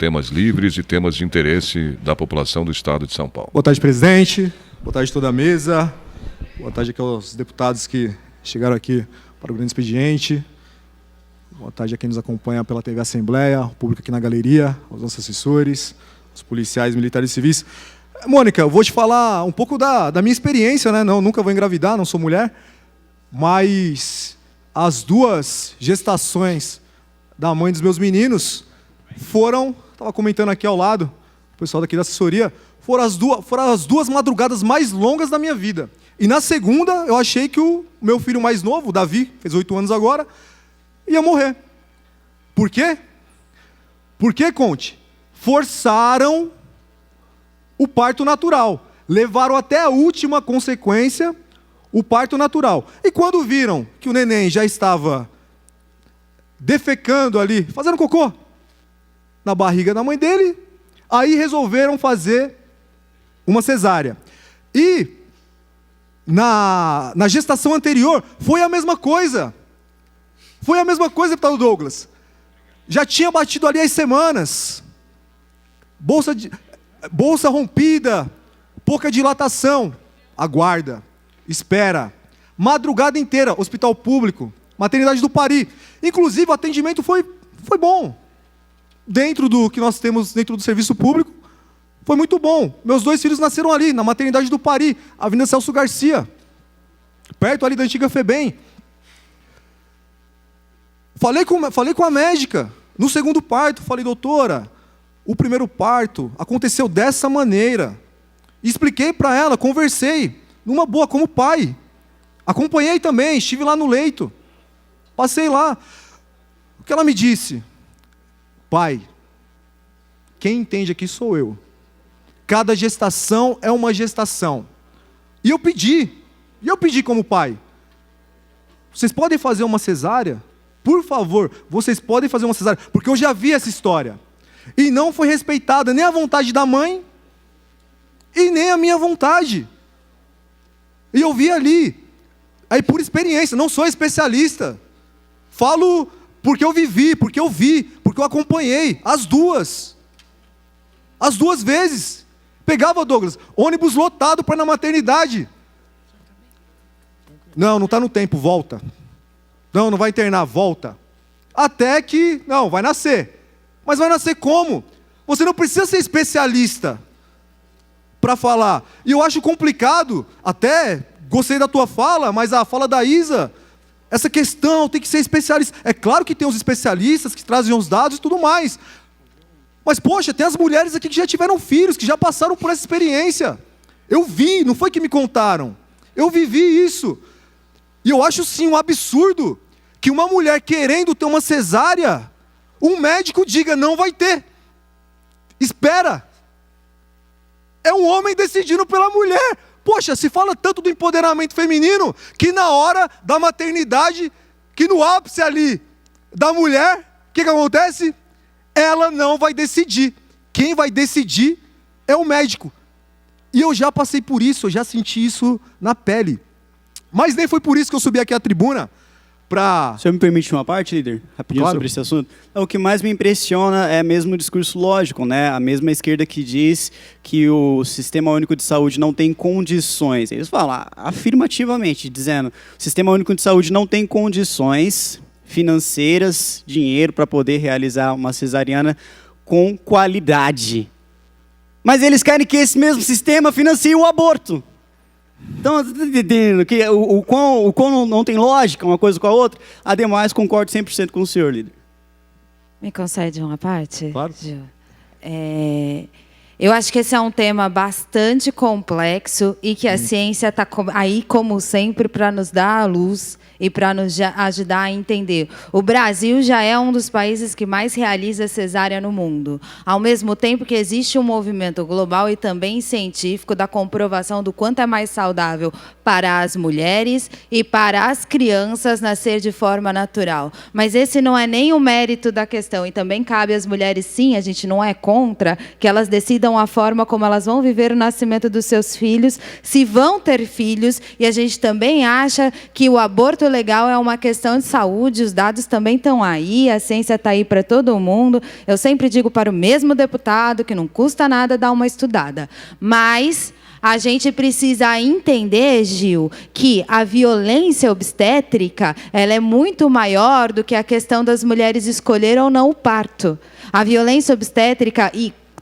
temas livres e temas de interesse da população do Estado de São Paulo. Boa tarde, presidente. Boa tarde a toda a mesa. Boa tarde aqui aos deputados que chegaram aqui para o grande expediente. Boa tarde a quem nos acompanha pela TV Assembleia, o público aqui na galeria, os nossos assessores, os policiais, militares e civis. Mônica, eu vou te falar um pouco da minha experiência, né? Não, nunca vou engravidar, não sou mulher, mas as 2 gestações da mãe dos meus meninos foram, estava comentando aqui ao lado, o pessoal daqui da assessoria, foram as duas madrugadas mais longas da minha vida. E na segunda, eu achei que o meu filho mais novo, o Davi, fez 8 anos agora, ia morrer. Por quê? Por quê, Conte? Forçaram o parto natural. Levaram até a última consequência o parto natural. E quando viram que o neném já estava defecando ali, fazendo cocô na barriga da mãe dele, aí resolveram fazer uma cesárea. E na gestação anterior foi a mesma coisa. Foi a mesma coisa, deputado Douglas. Já tinha batido ali as semanas. Bolsa rompida, pouca dilatação. Aguarda, espera. Madrugada inteira, hospital público, maternidade do Pari. Inclusive, o atendimento foi bom. Dentro do que nós temos, dentro do serviço público, foi muito bom. Meus 2 filhos nasceram ali, na maternidade do Pari, Avenida Celso Garcia, perto ali da antiga FEBEM. Falei com a médica, no segundo parto, falei, doutora, o primeiro parto aconteceu dessa maneira. Expliquei para ela, conversei, numa boa, como pai. Acompanhei também, estive lá no leito. Passei lá. O que ela me disse? Pai, quem entende aqui sou eu. Cada gestação é uma gestação. E eu pedi como pai. Vocês podem fazer uma cesárea? Por favor, vocês podem fazer uma cesárea. Porque eu já vi essa história. E não foi respeitada nem a vontade da mãe e nem a minha vontade. E eu vi ali. Aí por experiência, não sou especialista. Falo porque eu vivi, porque eu vi, porque eu acompanhei. As 2 vezes. Pegava, Douglas, ônibus lotado para ir na maternidade. Não está no tempo, volta. Não vai internar, volta. Até que, não, vai nascer. Mas vai nascer como? Você não precisa ser especialista para falar. E eu acho complicado, até gostei da tua fala, mas a fala da Isa, essa questão tem que ser especialista. É claro que tem os especialistas que trazem os dados e tudo mais. Mas, poxa, tem as mulheres aqui que já tiveram filhos, que já passaram por essa experiência. Eu vi, não foi que me contaram. Eu vivi isso. E eu acho sim um absurdo que uma mulher querendo ter uma cesárea, um médico diga, não vai ter. Espera. É um homem decidindo pela mulher. Poxa, se fala tanto do empoderamento feminino, que na hora da maternidade, que no ápice ali da mulher, o que acontece? Ela não vai decidir. Quem vai decidir é o médico. E eu já passei por isso, eu já senti isso na pele. Mas nem foi por isso que eu subi aqui à tribuna para... O senhor me permite uma parte, líder? Rapidinho, claro. Sobre esse assunto. O que mais me impressiona é mesmo o discurso lógico, né? A mesma esquerda que diz que o Sistema Único de Saúde não tem condições. Eles falam afirmativamente, dizendo o Sistema Único de Saúde não tem condições financeiras, dinheiro para poder realizar uma cesariana com qualidade. Mas eles querem que esse mesmo sistema financie o aborto. Então, você está entendendo que o quão não tem lógica uma coisa com a outra? Ademais, concordo 100% com o senhor, líder. Me concede uma parte? Claro. Gil? Eu acho que esse é um tema bastante complexo e que a ciência está aí, como sempre, para nos dar a luz e para nos ajudar a entender. O Brasil já é um dos países que mais realiza cesárea no mundo. Ao mesmo tempo que existe um movimento global e também científico da comprovação do quanto é mais saudável para as mulheres e para as crianças nascer de forma natural. Mas esse não é nem o mérito da questão. E também cabe às mulheres, sim, a gente não é contra, que elas decidam decidam a forma como elas vão viver o nascimento dos seus filhos, se vão ter filhos, e a gente também acha que o aborto legal é uma questão de saúde, os dados também estão aí, a ciência está aí para todo mundo. Eu sempre digo para o mesmo deputado que não custa nada dar uma estudada, mas a gente precisa entender, Gil, que a violência obstétrica ela é muito maior do que a questão das mulheres escolher ou não o parto. A violência obstétrica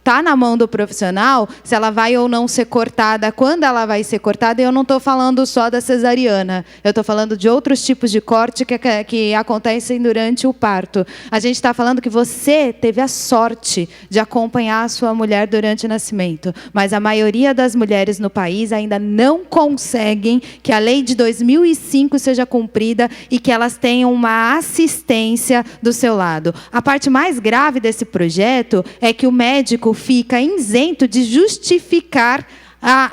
está na mão do profissional se ela vai ou não ser cortada, quando ela vai ser cortada. E eu não estou falando só da cesariana, eu estou falando de outros tipos de corte que acontecem durante o parto. A gente está falando que você teve a sorte de acompanhar a sua mulher durante o nascimento, mas a maioria das mulheres no país ainda não conseguem que a lei de 2005 seja cumprida e que elas tenham uma assistência do seu lado. A parte mais grave desse projeto é que o médico fica isento de justificar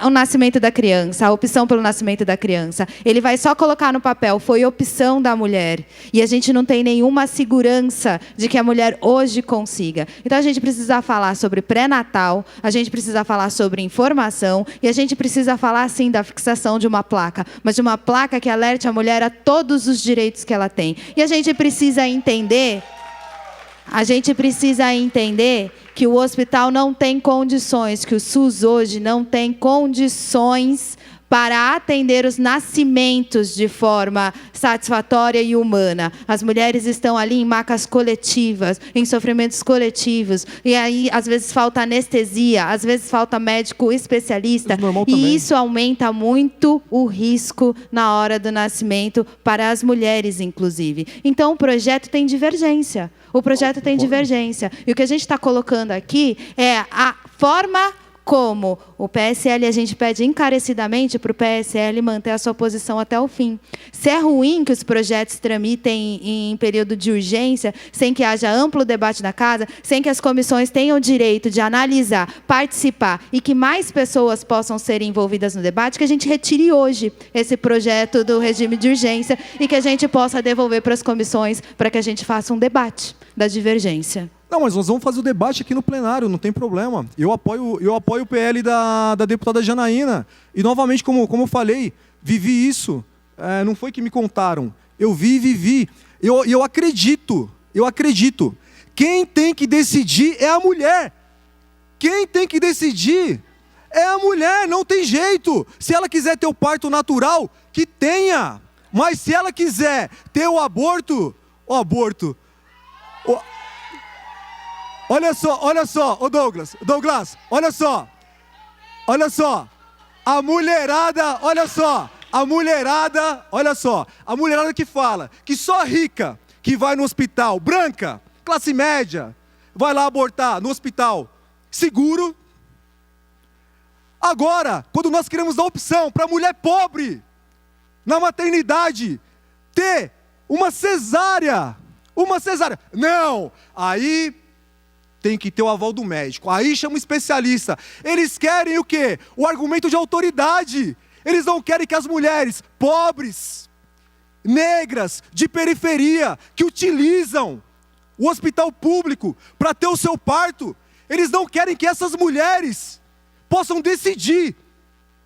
o nascimento da criança, a opção pelo nascimento da criança. Ele vai só colocar no papel, foi opção da mulher. E a gente não tem nenhuma segurança de que a mulher hoje consiga. Então a gente precisa falar sobre pré-natal, a gente precisa falar sobre informação, e a gente precisa falar, sim, da fixação de uma placa, mas de uma placa que alerte a mulher a todos os direitos que ela tem. E a gente precisa entender que o hospital não tem condições, que o SUS hoje não tem condições para atender os nascimentos de forma satisfatória e humana. As mulheres estão ali em macas coletivas, em sofrimentos coletivos, e aí às vezes falta anestesia, às vezes falta médico especialista, e isso aumenta muito o risco na hora do nascimento para as mulheres, inclusive. Então o projeto tem divergência. E o que a gente está colocando aqui é a forma como o PSL, a gente pede encarecidamente para o PSL manter a sua posição até o fim. Se é ruim que os projetos tramitem em período de urgência, sem que haja amplo debate na casa, sem que as comissões tenham o direito de analisar, participar e que mais pessoas possam ser envolvidas no debate, que a gente retire hoje esse projeto do regime de urgência e que a gente possa devolver para as comissões para que a gente faça um debate da divergência. Não, mas nós vamos fazer o debate aqui no plenário, não tem problema. Eu apoio o PL da deputada Janaína. E, novamente, como eu falei, vivi isso. Não foi que me contaram. Eu vi e vivi. Eu acredito. Quem tem que decidir é a mulher. Quem tem que decidir é a mulher, não tem jeito. Se ela quiser ter o parto natural, que tenha. Mas se ela quiser ter o aborto... Olha só, ô Douglas, olha só, a mulherada que fala que só rica que vai no hospital, branca, classe média, vai lá abortar no hospital seguro. Agora, quando nós queremos dar opção para a mulher pobre, na maternidade, ter uma cesárea, não, aí... tem que ter o aval do médico. Aí chama um especialista. Eles querem o quê? O argumento de autoridade. Eles não querem que as mulheres pobres, negras, de periferia, que utilizam o hospital público para ter o seu parto, eles não querem que essas mulheres possam decidir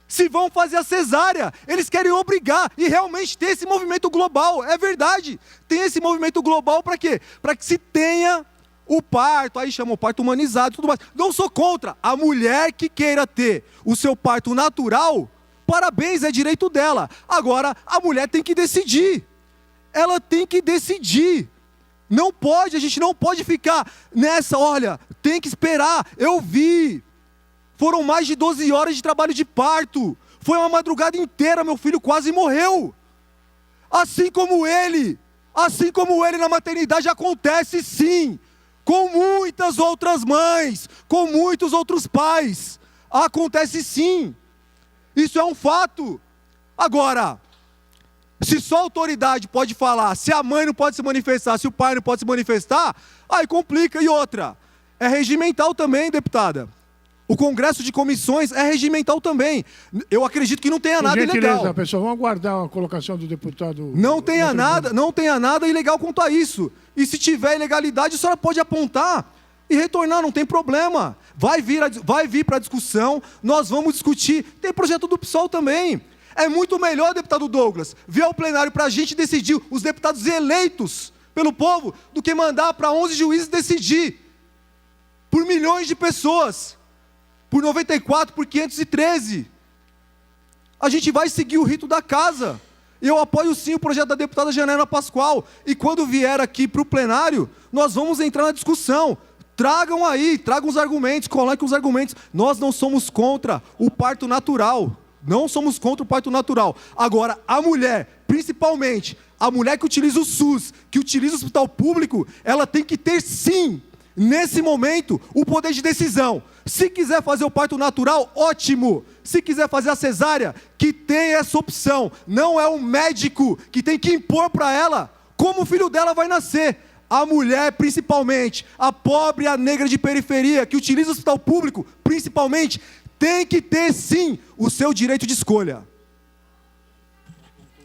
se vão fazer a cesárea. Eles querem obrigar. E realmente tem esse movimento global. É verdade. Tem esse movimento global para quê? Para que se tenha... o parto, aí chama o parto humanizado e tudo mais. Não sou contra. A mulher que queira ter o seu parto natural, parabéns, é direito dela. Agora, a mulher tem que decidir. Ela tem que decidir. Não pode, a gente não pode ficar nessa, olha, tem que esperar. Eu vi. Foram mais de 12 horas de trabalho de parto. Foi uma madrugada inteira, meu filho quase morreu. Assim como ele na maternidade acontece sim. Com muitas outras mães, com muitos outros pais. Acontece sim. Isso é um fato. Agora, se só a autoridade pode falar, se a mãe não pode se manifestar, se o pai não pode se manifestar, aí complica. E outra, é regimental também, deputada. O Congresso de Comissões é regimental também. Eu acredito que não tenha nada ilegal. Pessoal, vamos aguardar a colocação do deputado. Não tenha nada ilegal quanto a isso. E se tiver ilegalidade, a senhora pode apontar e retornar, não tem problema. Vai vir para a discussão, nós vamos discutir. Tem projeto do PSOL também. É muito melhor, deputado Douglas, vir ao plenário para a gente decidir, os deputados eleitos pelo povo, do que mandar para 11 juízes decidir. Por milhões de pessoas. Por 94, por 513. A gente vai seguir o rito da casa. Eu apoio sim o projeto da deputada Janaína Pascoal. E quando vier aqui para o plenário, nós vamos entrar na discussão. Tragam os argumentos, coloquem os argumentos. Nós não somos contra o parto natural. Não somos contra o parto natural. Agora, a mulher, principalmente, a mulher que utiliza o SUS, que utiliza o hospital público, ela tem que ter sim, nesse momento, o poder de decisão. Se quiser fazer o parto natural, ótimo. Se quiser fazer a cesárea, que tem essa opção. Não é o médico que tem que impor para ela como o filho dela vai nascer. A mulher, principalmente, a pobre, a negra de periferia, que utiliza o hospital público, principalmente, tem que ter sim o seu direito de escolha.